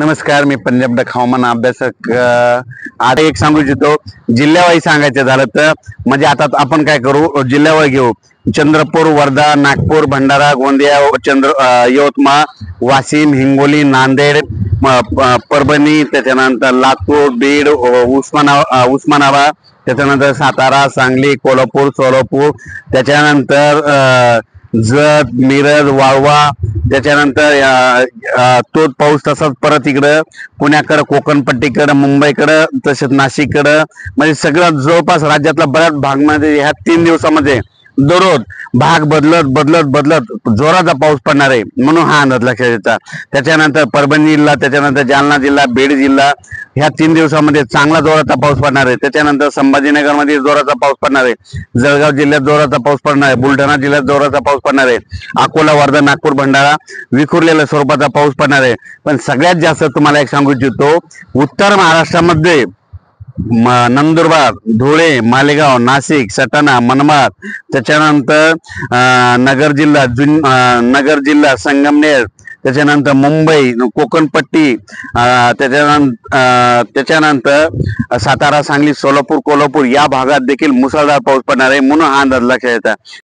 नमस्कार, मी पंजाब डक हवामान अभ्यासक. आता एक सांगू इच्छितो. जिल्ह्यावाईज सांगायचं झालं तर म्हणजे आता आपण काय करू, जिल्ह्यावाईज घेऊ. चंद्रपूर, वर्धा, नागपूर, भंडारा, गोंदिया, यवतमाळ, वाशिम, हिंगोली, नांदेड, परभणी, त्याच्यानंतर लातूर, बीड, उस्मानाबाद, त्याच्यानंतर सातारा, सांगली, कोल्हापूर, सोलापूर, त्याच्यानंतर जत, मिरज, वाळवा, त्याच्यानंतर तोच पाऊस तसाच परत इकडं पुण्याकडं, कोकणपट्टीकडं, मुंबईकडं, तसेच नाशिककडं, म्हणजे सगळं जवळपास राज्यातल्या बऱ्याच भागमध्ये ह्या 3 दिवसामध्ये दररोज भाग बदलत बदलत बदलत जोराचा पाऊस पडणार आहे, म्हणून हा अंदाज लक्षात येतात. त्याच्यानंतर परभणी जिल्हा, त्याच्यानंतर जालना जिल्हा, बीड जिल्हा, ह्या 3 दिवसामध्ये चांगला जोराचा पाऊस पडणार आहे. त्याच्यानंतर संभाजीनगरमध्ये जोराचा पाऊस पडणार आहे, जळगाव जिल्ह्यात जोराचा पाऊस पडणार आहे, बुलढाणा जिल्ह्यात जोराचा पाऊस पडणार आहे, अकोला, वर्धा, नागपूर, भंडारा विखुरलेल्या स्वरूपाचा पाऊस पडणार आहे. पण सगळ्यात जास्त तुम्हाला एक सांगू इच्छितो, उत्तर महाराष्ट्रामध्ये नंदुरबार, धुळे, मालेगाव, नाशिक, सटाणा, मनमाड, त्याच्यानंतर नगर जिल्हा, संगमनेर, त्याच्यानंतर मुंबई, कोकणपट्टी, त्याच्यानंतर सातारा, सांगली, सोलापूर, कोल्हापूर या भागात देखील मुसळधार पाऊस पडणार आहे, म्हणून हा अंदाज लक्षात येतात.